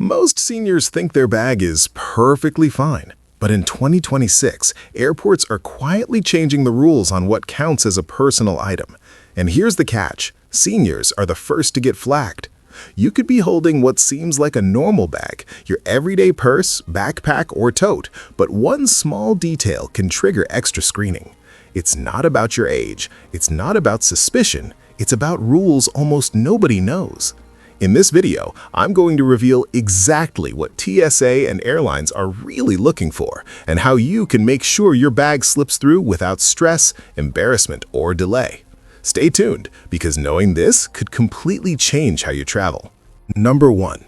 Most seniors think their bag is perfectly fine, but in 2026, airports are quietly changing the rules on what counts as a personal item. And here's the catch: seniors are the first to get flagged. You could be holding what seems like a normal bag, your everyday purse, backpack, or tote, but one small detail can trigger extra screening. It's not about your age, it's not about suspicion, it's about rules almost nobody knows. In this video, I'm going to reveal exactly what TSA and airlines are really looking for and how you can make sure your bag slips through without stress, embarrassment, or delay. Stay tuned, because knowing this could completely change how you travel. Number 1.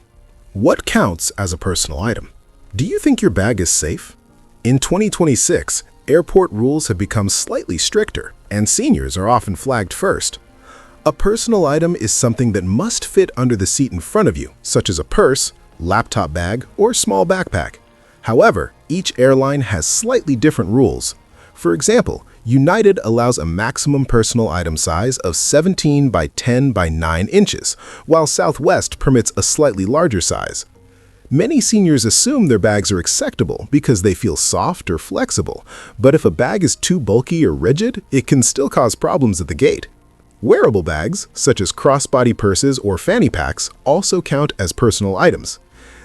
What counts as a personal item? Do you think your bag is safe? In 2026, airport rules have become slightly stricter, and seniors are often flagged first. A personal item is something that must fit under the seat in front of you, such as a purse, laptop bag, or small backpack. However, each airline has slightly different rules. For example, United allows a maximum personal item size of 17 by 10 by 9 inches, while Southwest permits a slightly larger size. Many seniors assume their bags are acceptable because they feel soft or flexible, but if a bag is too bulky or rigid, it can still cause problems at the gate. Wearable bags, such as crossbody purses or fanny packs, also count as personal items.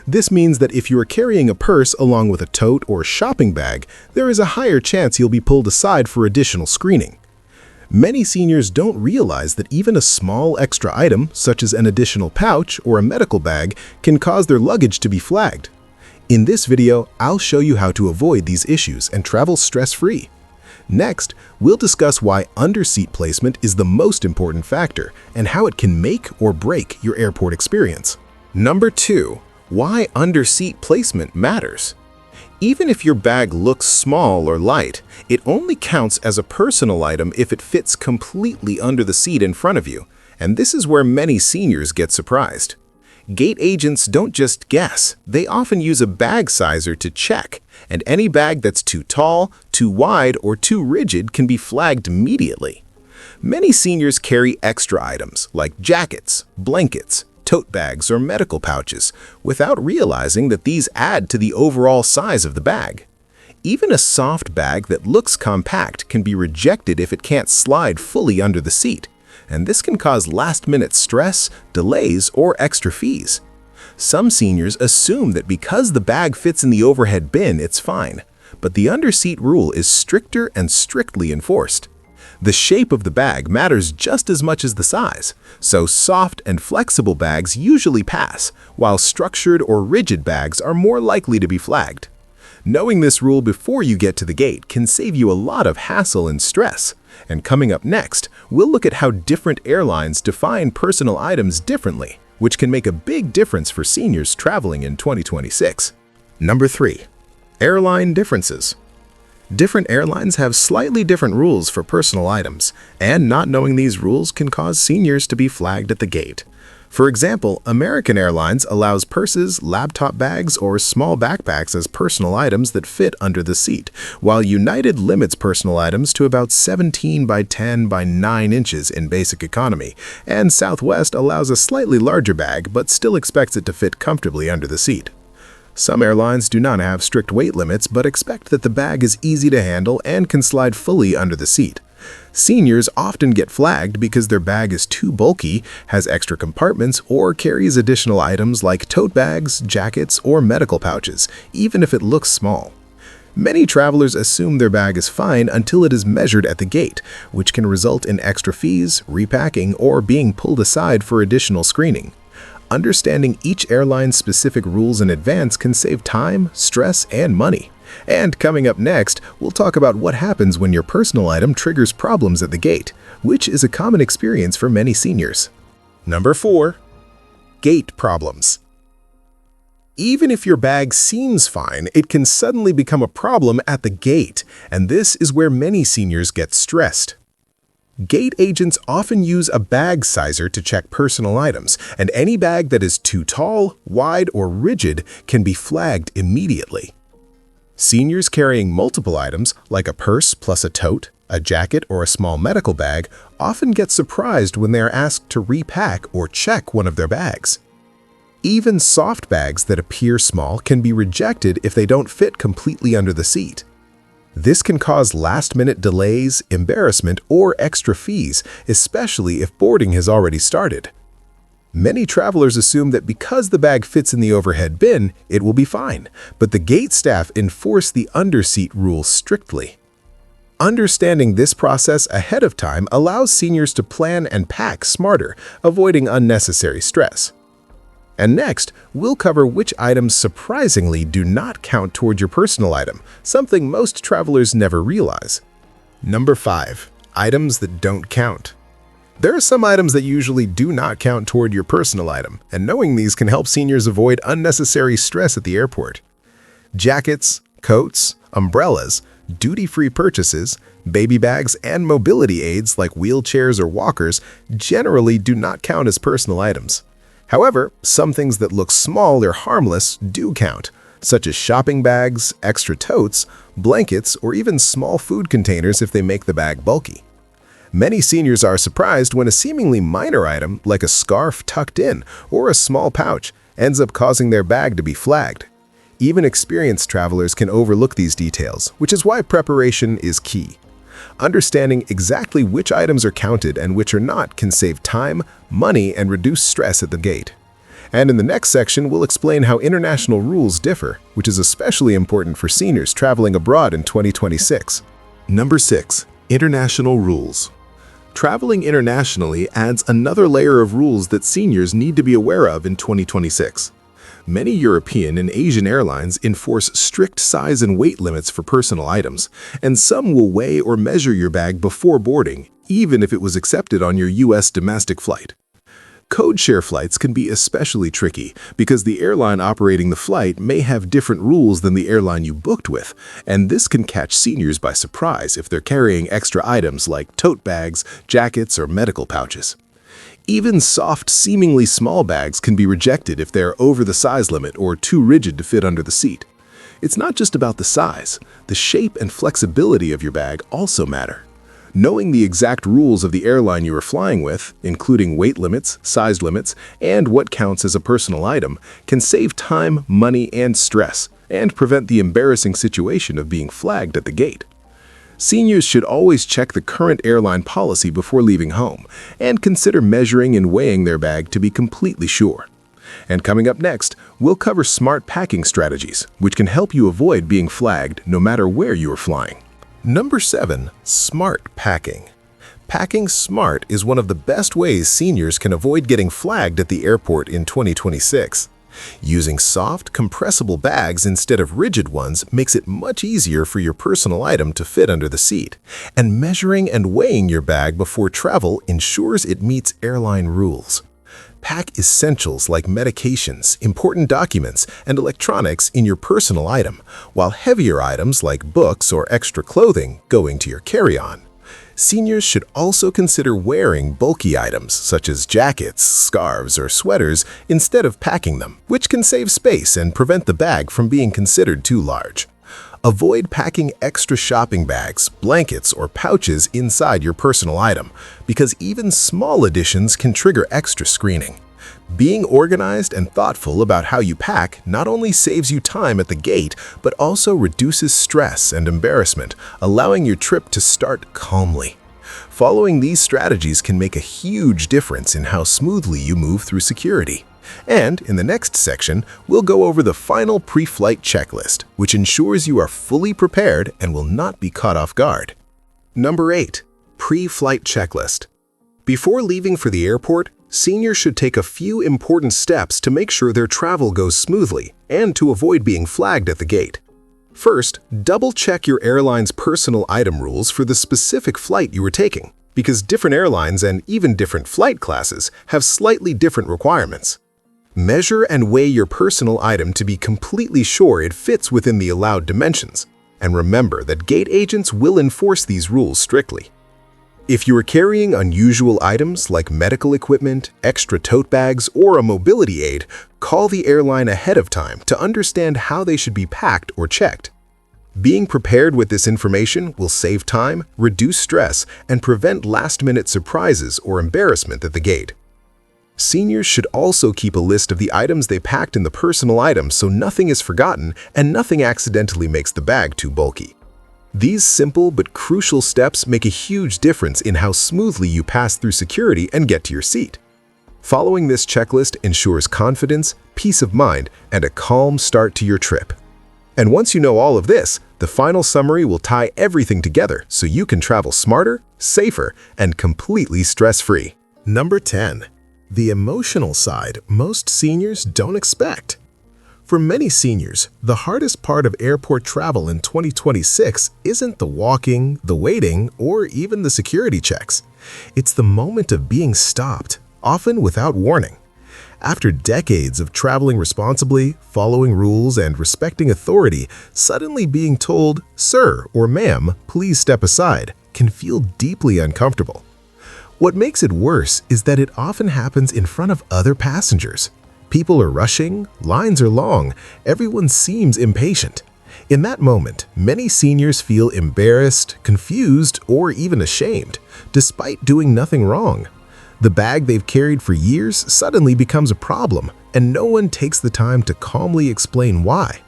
This means that if you are carrying a purse along with a tote or shopping bag, there is a higher chance you'll be pulled aside for additional screening. Many seniors don't realize that even a small extra item, such as an additional pouch or a medical bag, can cause their luggage to be flagged. In this video, I'll show you how to avoid these issues and travel stress-free. Next, we'll discuss why under-seat placement is the most important factor and how it can make or break your airport experience. Number 2. Why under-seat placement matters. Even if your bag looks small or light, it only counts as a personal item if it fits completely under the seat in front of you, and this is where many seniors get surprised. Gate agents don't just guess, they often use a bag sizer to check, and any bag that's too tall, too wide, or too rigid can be flagged immediately. Many seniors carry extra items like jackets, blankets, tote bags, or medical pouches without realizing that these add to the overall size of the bag. Even a soft bag that looks compact can be rejected if it can't slide fully under the seat, and this can cause last-minute stress, delays, or extra fees. Some seniors assume that because the bag fits in the overhead bin, it's fine, but the under-seat rule is stricter and strictly enforced. The shape of the bag matters just as much as the size, so soft and flexible bags usually pass, while structured or rigid bags are more likely to be flagged. Knowing this rule before you get to the gate can save you a lot of hassle and stress. And coming up next, we'll look at how different airlines define personal items differently, which can make a big difference for seniors traveling in 2026. Number 3. Airline differences. Different airlines have slightly different rules for personal items, and not knowing these rules can cause seniors to be flagged at the gate. For example, American Airlines allows purses, laptop bags, or small backpacks as personal items that fit under the seat, while United limits personal items to about 17 by 10 by 9 inches in basic economy, and Southwest allows a slightly larger bag but still expects it to fit comfortably under the seat. Some airlines do not have strict weight limits but expect that the bag is easy to handle and can slide fully under the seat. Seniors often get flagged because their bag is too bulky, has extra compartments, or carries additional items like tote bags, jackets, or medical pouches, even if it looks small. Many travelers assume their bag is fine until it is measured at the gate, which can result in extra fees, repacking, or being pulled aside for additional screening. Understanding each airline's specific rules in advance can save time, stress, and money. And coming up next, we'll talk about what happens when your personal item triggers problems at the gate, which is a common experience for many seniors. Number 4. Gate problems. Even if your bag seems fine, it can suddenly become a problem at the gate, and this is where many seniors get stressed. Gate agents often use a bag sizer to check personal items, and any bag that is too tall, wide, or rigid can be flagged immediately. Seniors carrying multiple items, like a purse plus a tote, a jacket, or a small medical bag, often get surprised when they are asked to repack or check one of their bags. Even soft bags that appear small can be rejected if they don't fit completely under the seat. This can cause last-minute delays, embarrassment, or extra fees, especially if boarding has already started. Many travelers assume that because the bag fits in the overhead bin, it will be fine, but the gate staff enforce the underseat rule strictly. Understanding this process ahead of time allows seniors to plan and pack smarter, avoiding unnecessary stress. And next, we'll cover which items surprisingly do not count toward your personal item, something most travelers never realize. Number 5. Items that don't count. There are some items that usually do not count toward your personal item, and knowing these can help seniors avoid unnecessary stress at the airport. Jackets, coats, umbrellas, duty-free purchases, baby bags, and mobility aids like wheelchairs or walkers generally do not count as personal items. However, some things that look small or harmless do count, such as shopping bags, extra totes, blankets, or even small food containers if they make the bag bulky. Many seniors are surprised when a seemingly minor item, like a scarf tucked in or a small pouch, ends up causing their bag to be flagged. Even experienced travelers can overlook these details, which is why preparation is key. Understanding exactly which items are counted and which are not can save time, money, and reduce stress at the gate. And in the next section, we'll explain how international rules differ, which is especially important for seniors traveling abroad in 2026. Number 6. International rules. Traveling internationally adds another layer of rules that seniors need to be aware of in 2026. Many European and Asian airlines enforce strict size and weight limits for personal items, and some will weigh or measure your bag before boarding, even if it was accepted on your U.S. domestic flight. Code-share flights can be especially tricky because the airline operating the flight may have different rules than the airline you booked with, and this can catch seniors by surprise if they're carrying extra items like tote bags, jackets, or medical pouches. Even soft, seemingly small bags can be rejected if they're over the size limit or too rigid to fit under the seat. It's not just about the size. The shape and flexibility of your bag also matter. Knowing the exact rules of the airline you are flying with, including weight limits, size limits, and what counts as a personal item, can save time, money, and stress, and prevent the embarrassing situation of being flagged at the gate. Seniors should always check the current airline policy before leaving home and consider measuring and weighing their bag to be completely sure. And coming up next, we'll cover smart packing strategies, which can help you avoid being flagged no matter where you are flying. Number 7. Smart packing. Packing smart is one of the best ways seniors can avoid getting flagged at the airport in 2026. Using soft, compressible bags instead of rigid ones makes it much easier for your personal item to fit under the seat, and measuring and weighing your bag before travel ensures it meets airline rules. Pack essentials like medications, important documents, and electronics in your personal item, while heavier items like books or extra clothing go into your carry-on. Seniors should also consider wearing bulky items such as jackets, scarves, or sweaters instead of packing them, which can save space and prevent the bag from being considered too large. Avoid packing extra shopping bags, blankets, or pouches inside your personal item, because even small additions can trigger extra screening. Being organized and thoughtful about how you pack not only saves you time at the gate, but also reduces stress and embarrassment, allowing your trip to start calmly. Following these strategies can make a huge difference in how smoothly you move through security. And in the next section, we'll go over the final pre-flight checklist, which ensures you are fully prepared and will not be caught off guard. Number 8. Pre-flight checklist. Before leaving for the airport, seniors should take a few important steps to make sure their travel goes smoothly and to avoid being flagged at the gate. First, double-check your airline's personal item rules for the specific flight you are taking, because different airlines and even different flight classes have slightly different requirements. Measure and weigh your personal item to be completely sure it fits within the allowed dimensions, and remember that gate agents will enforce these rules strictly. If you are carrying unusual items like medical equipment, extra tote bags, or a mobility aid, call the airline ahead of time to understand how they should be packed or checked. Being prepared with this information will save time, reduce stress, and prevent last-minute surprises or embarrassment at the gate. Seniors should also keep a list of the items they packed in the personal items so nothing is forgotten and nothing accidentally makes the bag too bulky. These simple but crucial steps make a huge difference in how smoothly you pass through security and get to your seat. Following this checklist ensures confidence, peace of mind, and a calm start to your trip. And once you know all of this, the final summary will tie everything together so you can travel smarter, safer, and completely stress-free. Number 10. The emotional side most seniors don't expect. For many seniors, the hardest part of airport travel in 2026 isn't the walking, the waiting, or even the security checks. It's the moment of being stopped, often without warning. After decades of traveling responsibly, following rules, and respecting authority, suddenly being told, "Sir" or "Ma'am, please step aside," can feel deeply uncomfortable. What makes it worse is that it often happens in front of other passengers. People are rushing, lines are long, everyone seems impatient. In that moment, many seniors feel embarrassed, confused, or even ashamed, despite doing nothing wrong. The bag they've carried for years suddenly becomes a problem, and no one takes the time to calmly explain why.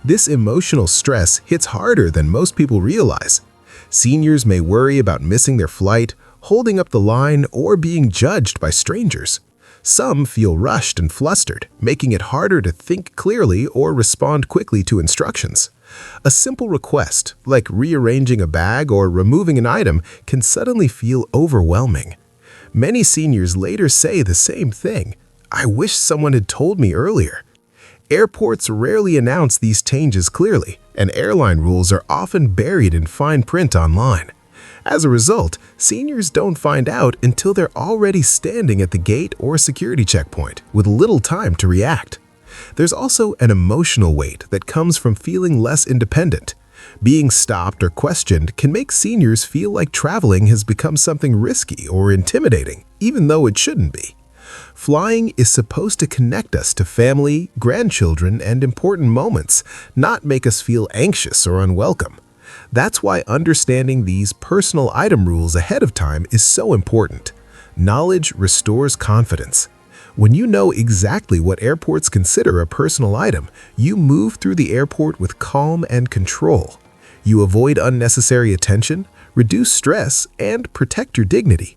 This emotional stress hits harder than most people realize. Seniors may worry about missing their flight, holding up the line, or being judged by strangers. Some feel rushed and flustered, making it harder to think clearly or respond quickly to instructions. A simple request, like rearranging a bag or removing an item, can suddenly feel overwhelming. Many seniors later say the same thing: "I wish someone had told me earlier." Airports rarely announce these changes clearly, and airline rules are often buried in fine print online. As a result, seniors don't find out until they're already standing at the gate or security checkpoint, with little time to react. There's also an emotional weight that comes from feeling less independent. Being stopped or questioned can make seniors feel like traveling has become something risky or intimidating, even though it shouldn't be. Flying is supposed to connect us to family, grandchildren, and important moments, not make us feel anxious or unwelcome. That's why understanding these personal item rules ahead of time is so important. Knowledge restores confidence. When you know exactly what airports consider a personal item, you move through the airport with calm and control. You avoid unnecessary attention, reduce stress, and protect your dignity.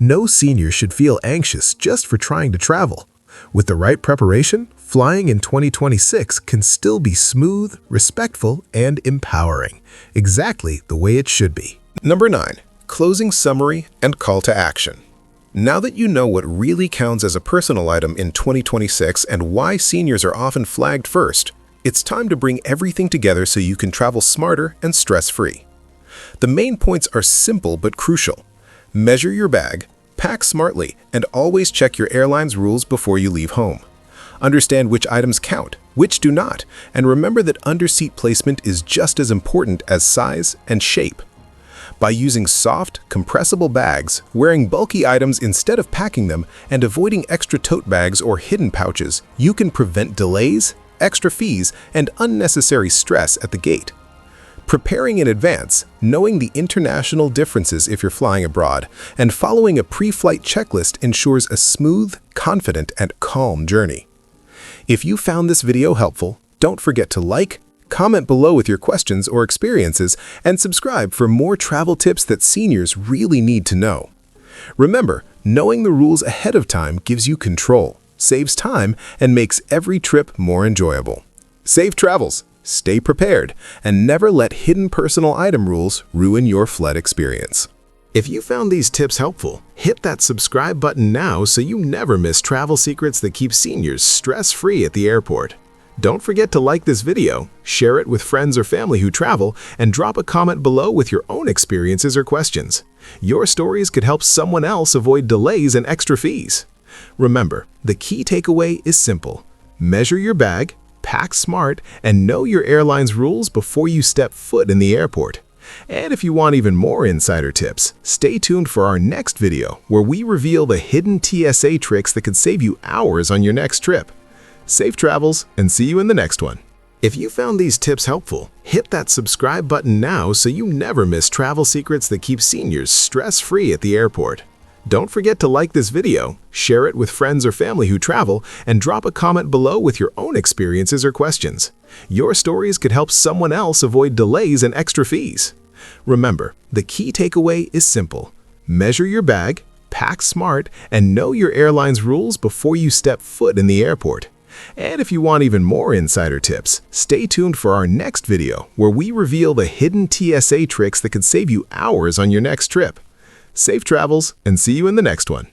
No senior should feel anxious just for trying to travel. With the right preparation, flying in 2026 can still be smooth, respectful, and empowering, exactly the way it should be. Number 9. Closing summary and call to action. Now that you know what really counts as a personal item in 2026 and why seniors are often flagged first, it's time to bring everything together so you can travel smarter and stress-free. The main points are simple but crucial. Measure your bag, pack smartly, and always check your airline's rules before you leave home. Understand which items count, which do not, and remember that underseat placement is just as important as size and shape. By using soft, compressible bags, wearing bulky items instead of packing them, and avoiding extra tote bags or hidden pouches, you can prevent delays, extra fees, and unnecessary stress at the gate. Preparing in advance, knowing the international differences if you're flying abroad, and following a pre-flight checklist ensures a smooth, confident, and calm journey. If you found this video helpful, don't forget to like, comment below with your questions or experiences, and subscribe for more travel tips that seniors really need to know. Remember, knowing the rules ahead of time gives you control, saves time, and makes every trip more enjoyable. Safe travels! Stay prepared, and never let hidden personal item rules ruin your flight experience. If you found these tips helpful, hit that subscribe button now so you never miss travel secrets that keep seniors stress-free at the airport. Don't forget to like this video, share it with friends or family who travel, and drop a comment below with your own experiences or questions. Your stories could help someone else avoid delays and extra fees. Remember, the key takeaway is simple. Measure your bag, pack smart, and know your airline's rules before you step foot in the airport. And if you want even more insider tips, stay tuned for our next video where we reveal the hidden TSA tricks that could save you hours on your next trip. Safe travels, and see you in the next one. If you found these tips helpful, hit that subscribe button now so you never miss travel secrets that keep seniors stress-free at the airport. Don't forget to like this video, share it with friends or family who travel, and drop a comment below with your own experiences or questions. Your stories could help someone else avoid delays and extra fees. Remember, the key takeaway is simple. Measure your bag, pack smart, and know your airline's rules before you step foot in the airport. And if you want even more insider tips, stay tuned for our next video where we reveal the hidden TSA tricks that could save you hours on your next trip. Safe travels, and see you in the next one.